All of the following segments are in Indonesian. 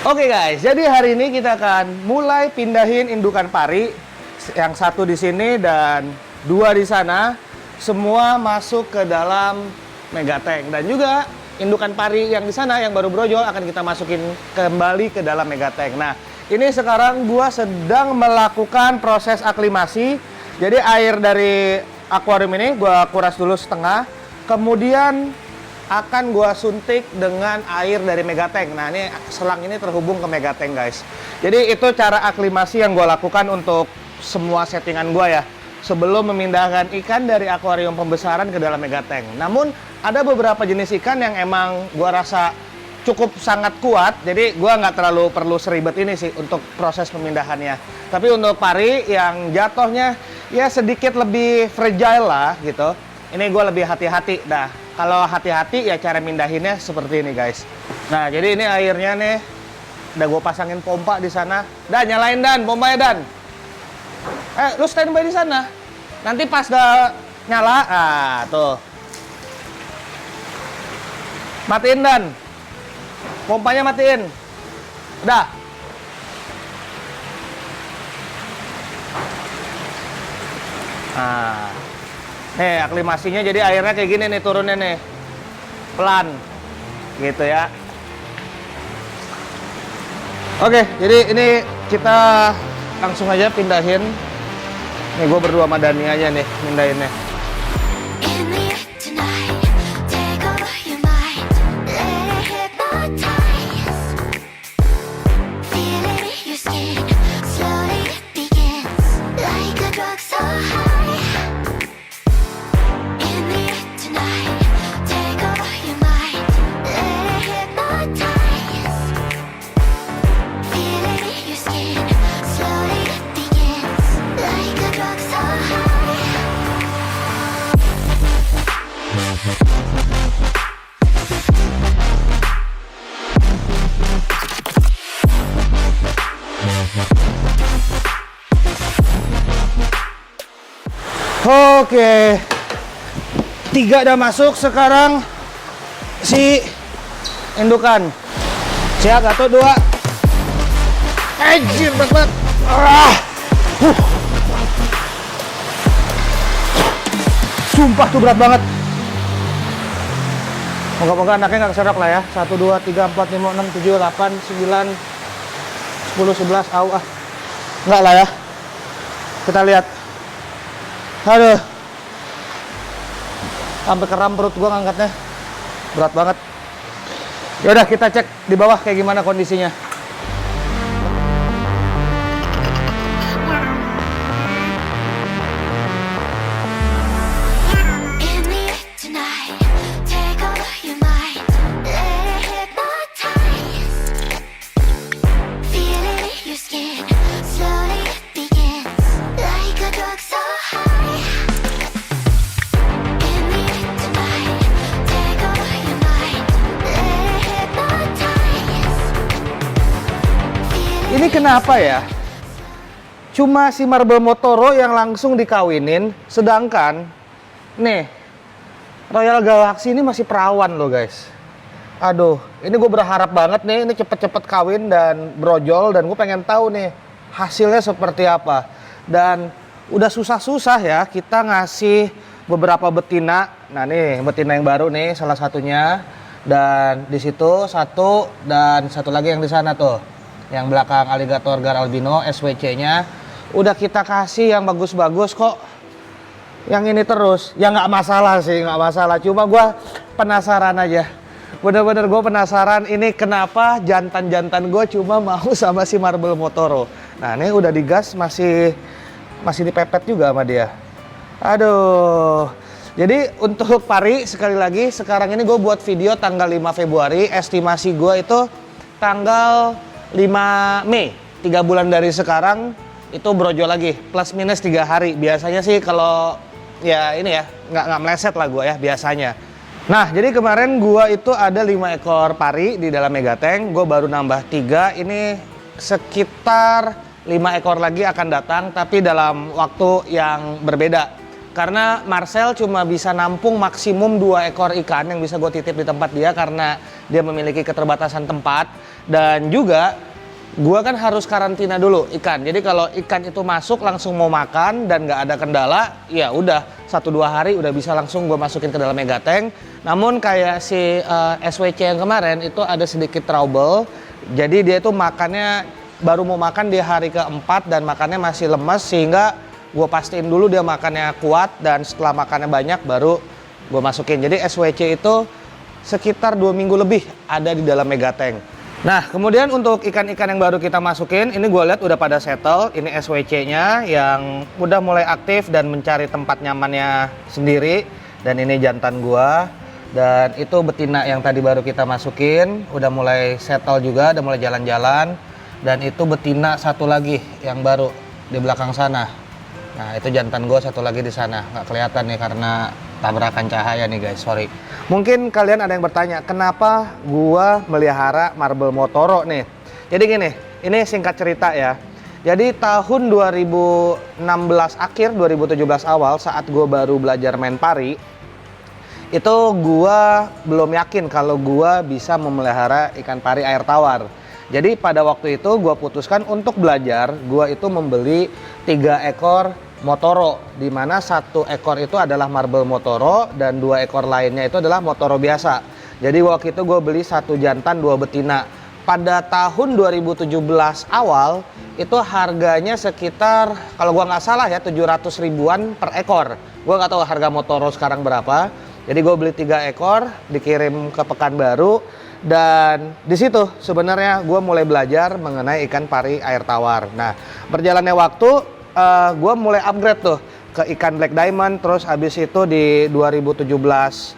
Oke guys, jadi hari ini kita akan mulai pindahin indukan pari. Yang satu di sini dan dua di sana. Semua masuk ke dalam Megatank. Dan juga indukan pari yang di sana yang baru brojol akan kita masukin kembali ke dalam Megatank. Nah, ini sekarang gua sedang melakukan proses aklimasi. Jadi air dari akuarium ini gua kuras dulu setengah. Kemudian akan gua suntik dengan air dari Megatank. Nah, ini selang ini terhubung ke Megatank, guys. Jadi itu cara aklimasi yang gua lakukan untuk semua settingan gua ya, sebelum memindahkan ikan dari akuarium pembesaran ke dalam Megatank. Namun ada beberapa jenis ikan yang emang gua rasa cukup sangat kuat, jadi gua nggak terlalu perlu seribet ini sih untuk proses pemindahannya. Tapi untuk pari yang jatuhnya ya sedikit lebih fragile lah gitu, ini gua lebih hati-hati. Nah, kalau hati-hati ya cara mindahinnya seperti ini, guys. Nah, jadi ini airnya nih udah gue pasangin pompa di sana. Dan nyalain Dan, pompanya Dan. Lu standby di sana. Nanti pas udah nyala, tuh. Matiin Dan. Pompanya matiin. Udah. Nah. Nih aklimasinya jadi airnya kayak gini nih turunnya nih. Pelan. Gitu ya. Oke, jadi ini kita langsung aja pindahin. Nih gue berdua sama Dani aja nih pindahinnya. Oke, 3 udah masuk, sekarang si indukan. Siap, 1, 2. Anjir, berat banget. Sumpah tuh berat banget. Moga-moga anaknya nggak keserok lah ya. 1, 2, 3, 4, 5, 6, 7, 8, 9, 10, 11, Enggak lah ya. Kita lihat. Aduh, sampai kram perut gua ngangkatnya, berat banget. Yaudah kita cek di bawah kayak gimana kondisinya. Ini kenapa ya? Cuma si Marble Motoro yang langsung dikawinin, sedangkan nih Royal Galaxy ini masih perawan loh, guys. Aduh, ini gue berharap banget nih ini cepet-cepet kawin dan brojol, dan gue pengen tahu nih hasilnya seperti apa. Dan udah susah-susah ya kita ngasih beberapa betina. Nah nih betina yang baru nih salah satunya, dan di situ satu dan satu lagi yang di sana tuh. Yang belakang Alligator Gar Albino SWC-nya udah kita kasih yang bagus-bagus kok. Yang ini terus, ya nggak masalah sih, nggak masalah. Cuma gue penasaran aja. Bener-bener gue penasaran ini kenapa jantan-jantan gue cuma mau sama si Marble Motoro. Nah ini udah digas masih dipepet juga sama dia. Aduh. Jadi untuk pari sekali lagi sekarang ini gue buat video tanggal 5 Februari. Estimasi gue itu tanggal 5 Mei, 3 bulan dari sekarang itu brojol lagi, plus minus 3 hari. Biasanya sih kalau ya ini ya, nggak meleset lah gue ya biasanya. Nah, jadi kemarin gua itu ada 5 ekor pari di dalam Megatank, gue baru nambah 3, ini sekitar 5 ekor lagi akan datang, tapi dalam waktu yang berbeda. Karena Marcel cuma bisa nampung maksimum 2 ekor ikan yang bisa gue titip di tempat dia karena dia memiliki keterbatasan tempat. Dan juga gua kan harus karantina dulu ikan. Jadi kalau ikan itu masuk langsung mau makan dan nggak ada kendala, ya udah 1-2 hari udah bisa langsung gua masukin ke dalam megatank. Namun kayak si SWC yang kemarin itu ada sedikit trouble. Jadi dia itu makannya baru mau makan di hari keempat dan makannya masih lemes, sehingga gue pastiin dulu dia makannya kuat dan setelah makannya banyak baru gue masukin. Jadi SWC itu sekitar 2 minggu lebih ada di dalam megatank. Nah, kemudian untuk ikan-ikan yang baru kita masukin, ini gue lihat udah pada settle. Ini SWC-nya yang udah mulai aktif dan mencari tempat nyamannya sendiri. Dan ini jantan gue. Dan itu betina yang tadi baru kita masukin, udah mulai settle juga, udah mulai jalan-jalan. Dan itu betina satu lagi yang baru di belakang sana. Nah, itu jantan gue satu lagi di sana. Nggak kelihatan nih karena tabrakan cahaya nih guys, sorry. Mungkin kalian ada yang bertanya, kenapa gua melihara marble Motoro nih? Jadi gini, ini singkat cerita ya. Jadi tahun 2016 akhir, 2017 awal saat gua baru belajar main pari, itu gua belum yakin kalau gua bisa memelihara ikan pari air tawar. Jadi pada waktu itu gua putuskan untuk belajar, gua itu membeli 3 ekor Motoro, di mana 1 ekor itu adalah marble Motoro dan 2 ekor lainnya itu adalah Motoro biasa. Jadi waktu itu gue beli 1 jantan 2 betina. Pada tahun 2017 awal itu harganya sekitar, kalau gue nggak salah ya, 700 ribuan per ekor. Gue nggak tahu harga Motoro sekarang berapa. Jadi gue beli 3 ekor, dikirim ke Pekanbaru, dan di situ sebenarnya gue mulai belajar mengenai ikan pari air tawar. Nah, berjalannya waktu gue mulai upgrade tuh ke ikan Black Diamond. Terus habis itu di 2017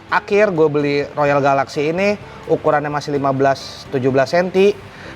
akhir gue beli Royal Galaxy ini, ukurannya masih 15-17 cm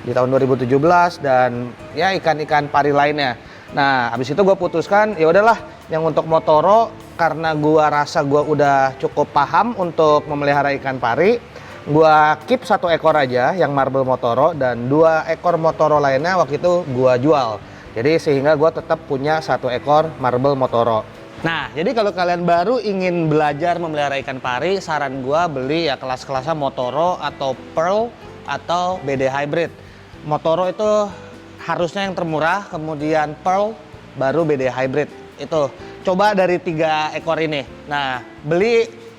di tahun 2017, dan ya ikan-ikan pari lainnya. Nah, habis itu gue putuskan ya udahlah yang untuk Motoro, karena gue rasa gue udah cukup paham untuk memelihara ikan pari, gue keep 1 ekor aja yang marble Motoro, dan 2 ekor Motoro lainnya waktu itu gue jual. Jadi sehingga gue tetap punya 1 ekor marble Motoro. Nah, jadi kalau kalian baru ingin belajar memelihara ikan pari, saran gue beli ya kelas-kelasnya Motoro atau Pearl atau BD Hybrid. Motoro itu harusnya yang termurah, kemudian Pearl, baru BD Hybrid. Itu coba dari 3 ekor ini. Nah,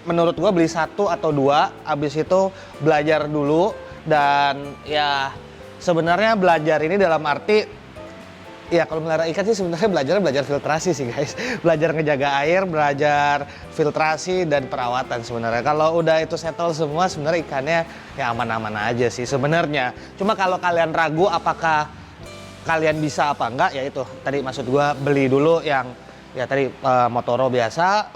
menurut gue beli 1 atau 2, habis itu belajar dulu. Dan ya sebenarnya belajar ini dalam arti, ya kalau melihara ikan sih sebenarnya belajar filtrasi sih guys. Belajar ngejaga air, belajar filtrasi dan perawatan sebenarnya. Kalau udah itu settle semua, sebenarnya ikannya ya aman-aman aja sih sebenarnya. Cuma kalau kalian ragu apakah kalian bisa apa enggak, ya itu tadi maksud gua, beli dulu yang ya tadi Motoro biasa,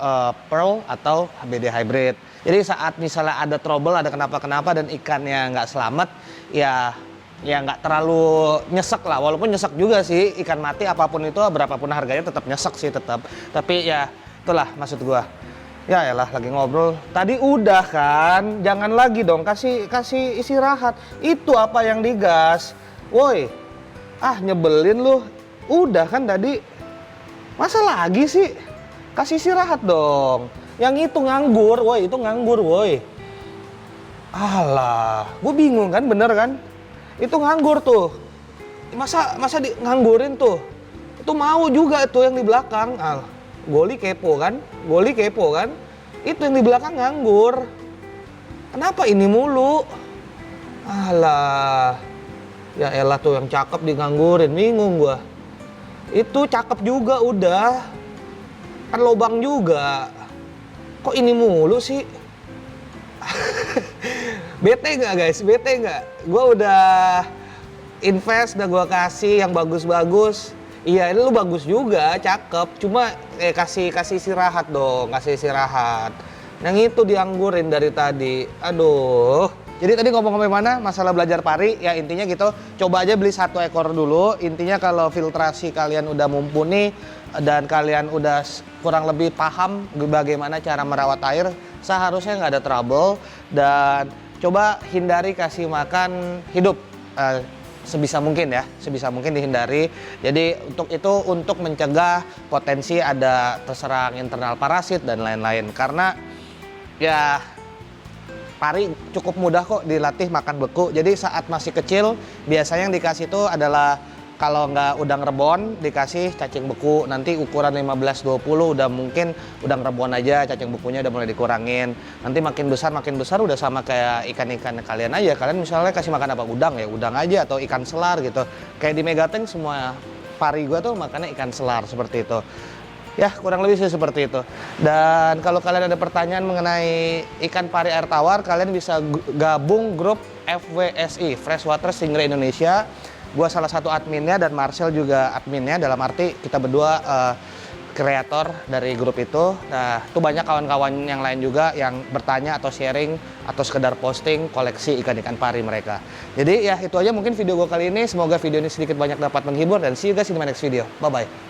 Pearl atau BD Hybrid. Jadi saat misalnya ada trouble, ada kenapa-kenapa dan ikannya nggak selamat, ya nggak terlalu nyesek lah. Walaupun nyesek juga sih, ikan mati apapun itu, berapapun harganya tetap nyesek sih tetap. Tapi ya itulah maksud gua. Ya elah, lagi ngobrol. Tadi udah kan, jangan lagi dong, kasih istirahat. Itu apa yang digas? Woi, nyebelin lu. Udah kan tadi, masa lagi sih? Kasih istirahat dong. Yang itu nganggur, woi, itu nganggur, woi. Alah, gue bingung kan, bener kan? Itu nganggur tuh. Masa nganggurin tuh. Itu mau juga itu yang di belakang. Goli kepo kan? Itu yang di belakang nganggur. Kenapa ini mulu? Alah. Ya elah tuh yang cakep di nganggurin, bingung gua. Itu cakep juga udah. Kan lobang juga. Kok ini mulu sih? Bete nggak guys? Bete nggak? Gue udah invest, udah gue kasih yang bagus-bagus. Iya, ini lu bagus juga, cakep. Cuma kasih istirahat dong, kasih istirahat. Yang itu dianggurin dari tadi. Aduh. Jadi tadi ngomong-ngomong mana? Masalah belajar pari, ya intinya gitu. Coba aja beli 1 ekor dulu. Intinya kalau filtrasi kalian udah mumpuni dan kalian udah kurang lebih paham bagaimana cara merawat air, seharusnya nggak ada trouble. Dan coba hindari kasih makan hidup sebisa mungkin ya, sebisa mungkin dihindari. Jadi untuk mencegah potensi ada terserang internal parasit dan lain-lain. Karena ya pari cukup mudah kok dilatih makan beku. Jadi saat masih kecil biasanya yang dikasih itu adalah kalau nggak udang rebon dikasih cacing beku. Nanti ukuran 15-20 udah mungkin udang rebon aja, cacing bekunya udah mulai dikurangin. Nanti makin besar udah sama kayak ikan-ikan kalian aja. Kalian misalnya kasih makan apa, udang ya udang aja, atau ikan selar gitu. Kayak di Megatank semua pari gua tuh makannya ikan selar seperti itu. Ya, kurang lebih sih seperti itu. Dan kalau kalian ada pertanyaan mengenai ikan pari air tawar, kalian bisa gabung grup FWSI, Freshwater Stingray Indonesia. Gua salah satu adminnya dan Marcel juga adminnya, dalam arti kita berdua kreator dari grup itu. Nah, itu banyak kawan-kawan yang lain juga yang bertanya atau sharing atau sekedar posting koleksi ikan-ikan pari mereka. Jadi ya itu aja mungkin video gua kali ini. Semoga video ini sedikit banyak dapat menghibur dan see you guys in my next video. Bye-bye.